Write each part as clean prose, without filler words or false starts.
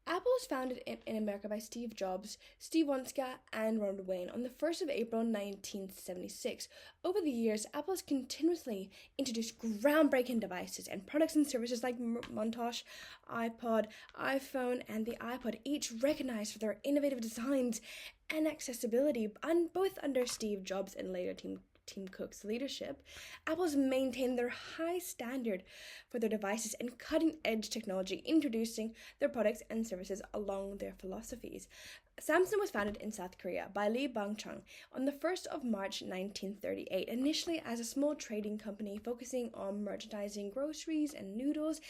Apple was founded in America by Steve Jobs, Steve Wozniak, and Ronald Wayne on the 1st of April 1976. Over the years, Apple has continuously introduced groundbreaking devices and products and services like Macintosh, iPod, iPhone, and the iPod, each recognized for their innovative designs and accessibility, and both under Steve Jobs and later Tim Cook's leadership. Apple's maintained their high standard for their devices and cutting-edge technology, introducing their products and services along their philosophies. Samsung was founded in South Korea by Lee Bang-chung on the 1st of March 1938, initially as a small trading company focusing on merchandising groceries and noodles.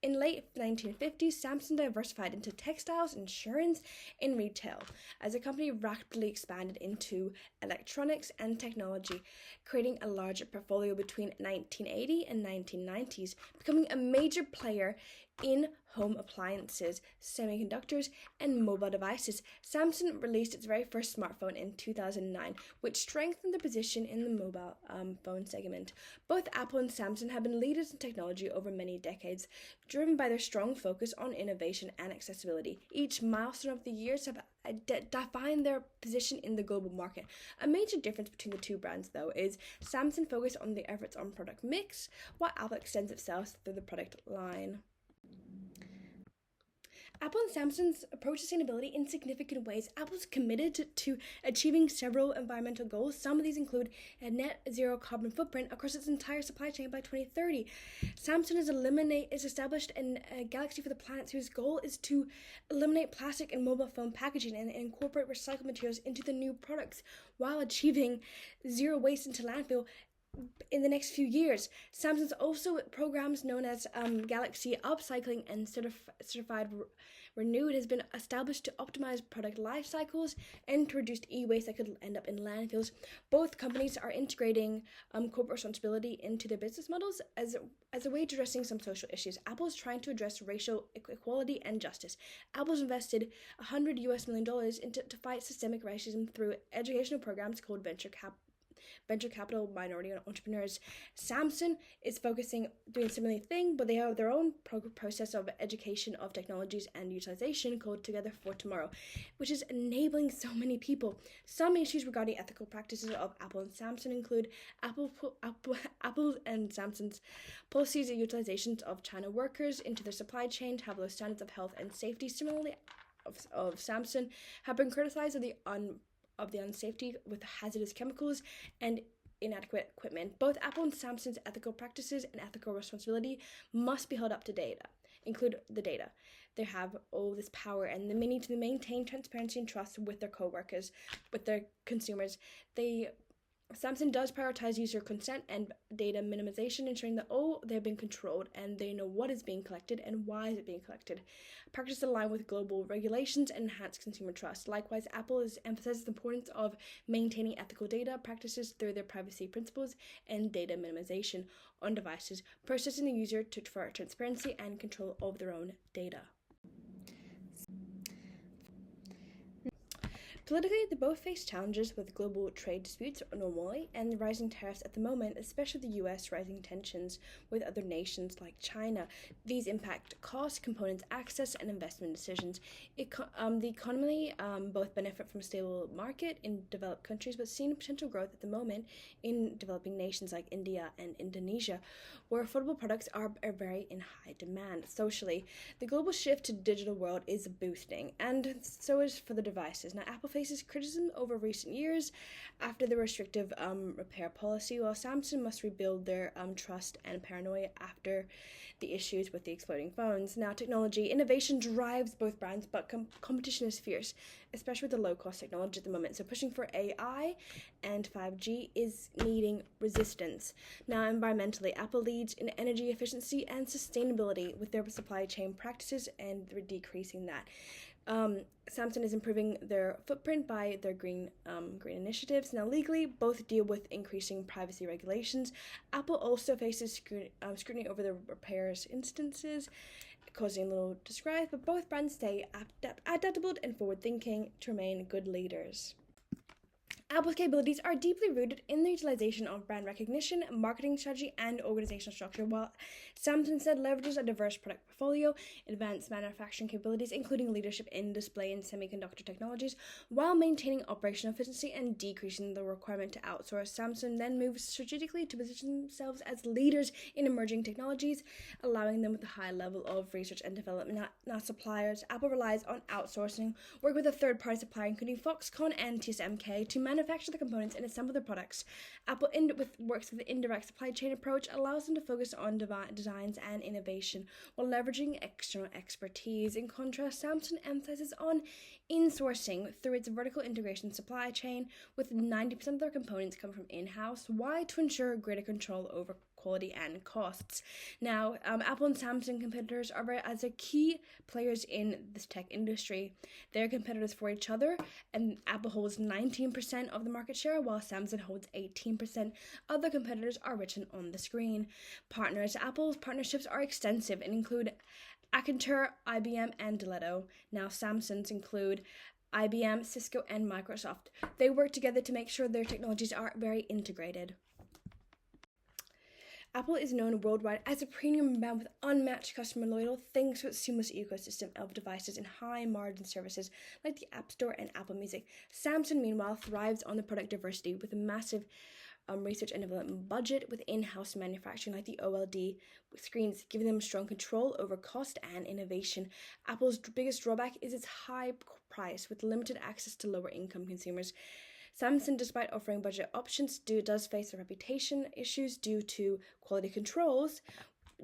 In late 1950s, Samsung diversified into textiles, insurance, and retail as the company rapidly expanded into electronics and technology, creating a larger portfolio between 1980 and 1990s, becoming a major player in home appliances, semiconductors, and mobile devices. Samsung released its very first smartphone in 2009, which strengthened their position in the mobile phone segment. Both Apple and Samsung have been leaders in technology over many decades, driven by their strong focus on innovation and accessibility. Each milestone of the years have defined their position in the global market. A major difference between the two brands, though, is Samsung focused on the efforts on product mix, while Apple extends itself through the product line. Apple and Samsung's approach sustainability in significant ways. Apple's committed to achieving several environmental goals. Some of these include a net zero carbon footprint across its entire supply chain by 2030. Samsung has established a Galaxy for the Planet, whose goal is to eliminate plastic and mobile phone packaging and incorporate recycled materials into the new products while achieving zero waste into landfill in the next few years. Samsung's also programs known as Galaxy Upcycling and Certified Renewed has been established to optimize product life cycles and to reduce e-waste that could end up in landfills. Both companies are integrating corporate responsibility into their business models as a way to addressing some social issues. Apple is trying to address racial equality and justice. Apple's invested $100 million to fight systemic racism through educational programs called venture capital minority entrepreneurs. Samsung is doing a similar thing, but they have their own process of education of technologies and utilization called Together for Tomorrow, which is enabling so many people. Some issues regarding ethical practices of Apple and Samsung include Apple and Samsung's policies and utilizations of China workers into their supply chain to have low standards of health and safety. Similarly, of Samsung have been criticized of the unsafety with hazardous chemicals and inadequate equipment. Both Apple and Samsung's ethical practices and ethical responsibility must be held up to data, include the data. They have all this power and they need to maintain transparency and trust with their co-workers, with their consumers. Samsung does prioritize user consent and data minimization, ensuring that they've been controlled and they know what is being collected and why is it being collected. Practices align with global regulations and enhance consumer trust. Likewise, Apple emphasizes the importance of maintaining ethical data practices through their privacy principles and data minimization on devices, processing the user for transparency and control of their own data. Politically, they both face challenges with global trade disputes normally and rising tariffs at the moment, especially the U.S. rising tensions with other nations like China. These impact cost, components, access, and investment decisions. The economy both benefit from a stable market in developed countries, but seeing potential growth at the moment in developing nations like India and Indonesia, where affordable products are very in high demand. Socially, the global shift to digital world is boosting, and so is for the devices. Now, Apple faces criticism over recent years after the restrictive repair policy, while Samsung must rebuild their trust and paranoia after the issues with the exploding phones. Now, technology innovation drives both brands, but competition is fierce, especially with the low-cost technology at the moment. So pushing for AI and 5G is needing resistance. Now, environmentally, Apple leads in energy efficiency and sustainability with their supply chain practices, and they're decreasing that. Samsung is improving their footprint by their green initiatives. Now, legally, both deal with increasing privacy regulations. Apple also faces scrutiny over the repairs instances, causing a little strife, but both brands stay adaptable and forward-thinking to remain good leaders. Apple's capabilities are deeply rooted in the utilization of brand recognition, marketing strategy, and organizational structure, while Samsung instead leverages a diverse product portfolio, advanced manufacturing capabilities, including leadership in display and semiconductor technologies, while maintaining operational efficiency and decreasing the requirement to outsource. Samsung then moves strategically to position themselves as leaders in emerging technologies, allowing them with a high level of research and development. Not suppliers. Apple relies on outsourcing, work with a third-party supplier, including Foxconn and TSMK, to manufacture the components and assemble the products. Apple works with the indirect supply chain approach, allows them to focus on designs and innovation while leveraging external expertise. In contrast, Samsung emphasizes on insourcing through its vertical integration supply chain, with 90% of their components coming from in-house. Why? To ensure greater control over quality and costs. Now, Apple and Samsung competitors are as key players in this tech industry. They're competitors for each other, and Apple holds 19% of the market share, while Samsung holds 18%. Other competitors are written on the screen. Partners. Apple's partnerships are extensive and include Agathe, IBM, and Diletto. Now, Samsung's include IBM, Cisco, and Microsoft. They work together to make sure their technologies are very integrated. Apple is known worldwide as a premium brand with unmatched customer loyalty thanks to its seamless ecosystem of devices and high-margin services like the App Store and Apple Music. Samsung, meanwhile, thrives on the product diversity with a massive research and development budget with in-house manufacturing like the OLED screens, giving them strong control over cost and innovation. Apple's biggest drawback is its high price with limited access to lower-income consumers. Samsung, despite offering budget options, does face reputation issues due to quality controls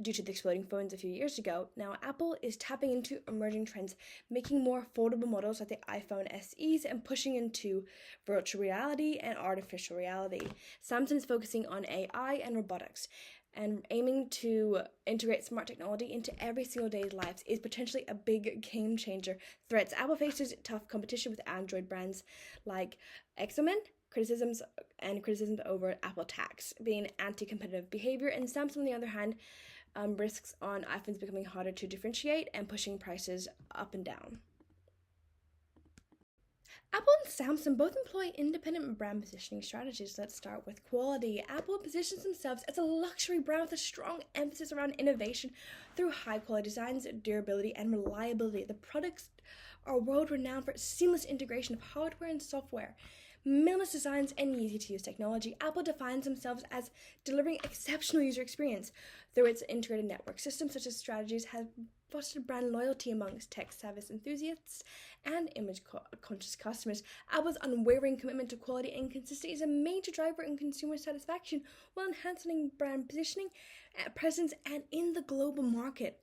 due to the exploding phones a few years ago. Now, Apple is tapping into emerging trends, making more affordable models like the iPhone SEs and pushing into virtual reality and artificial reality. Samsung is focusing on AI and robotics, and aiming to integrate smart technology into every single day's lives is potentially a big game changer. Threats. Apple faces tough competition with Android brands like Exomen, criticisms over Apple tax being anti-competitive behavior, and Samsung, on the other hand, risks on iPhones becoming harder to differentiate and pushing prices up and down. Apple and Samsung both employ independent brand positioning strategies. Let's start with quality. Apple positions themselves as a luxury brand with a strong emphasis around innovation through high-quality designs, durability, and reliability. The products are world-renowned for its seamless integration of hardware and software, minimalist designs, and easy-to-use technology. Apple defines themselves as delivering exceptional user experience through its integrated network system. Such as strategies have fostered brand loyalty amongst tech-savvy enthusiasts and image-conscious customers. Apple's unwavering commitment to quality and consistency is a major driver in consumer satisfaction while enhancing brand positioning, presence, and in the global market.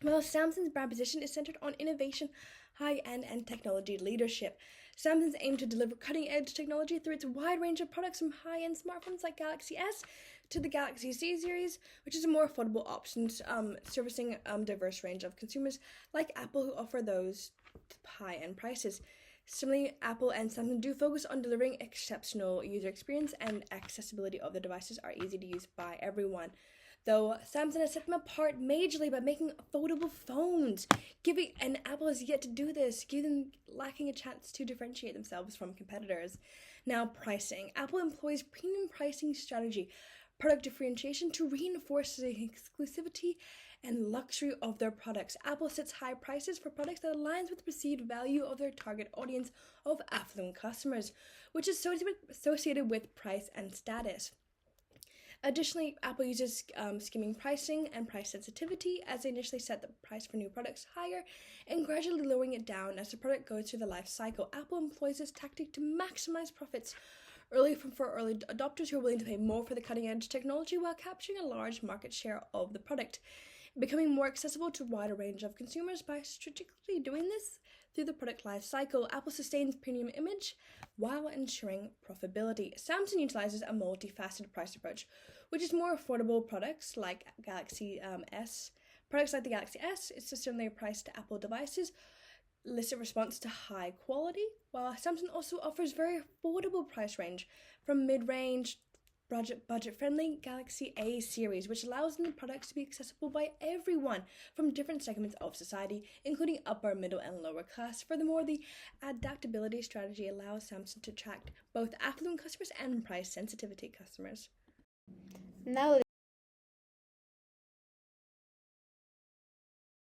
While Samsung's brand position is centered on innovation, high-end, and technology leadership. Samsung's aim to deliver cutting-edge technology through its wide range of products, from high-end smartphones like Galaxy S to the Galaxy Z series, which is a more affordable option, servicing a diverse range of consumers like Apple, who offer those high-end prices. Similarly, Apple and Samsung do focus on delivering exceptional user experience, and accessibility of the devices are easy to use by everyone. Though Samsung has set them apart majorly by making foldable phones, and Apple has yet to do this, lacking a chance to differentiate themselves from competitors. Now, pricing. Apple employs premium pricing strategy, product differentiation to reinforce the exclusivity and luxury of their products. Apple sets high prices for products that aligns with the perceived value of their target audience of affluent customers, which is associated with price and status. Additionally, Apple uses skimming pricing and price sensitivity, as they initially set the price for new products higher and gradually lowering it down as the product goes through the life cycle. Apple employs this tactic to maximize profits for early adopters who are willing to pay more for the cutting-edge technology while capturing a large market share of the product, becoming more accessible to a wider range of consumers. By strategically doing this through the product life cycle, Apple sustains premium image while ensuring profitability. Samsung utilizes a multifaceted price approach, which is more affordable products like Galaxy S. Products like the Galaxy S is similarly priced to Apple devices, listed response to high quality, while Samsung also offers very affordable price range from mid-range budget-friendly Galaxy A series, which allows the products to be accessible by everyone from different segments of society, including upper, middle, and lower class. Furthermore, the adaptability strategy allows Samsung to attract both affluent customers and price-sensitivity customers. Now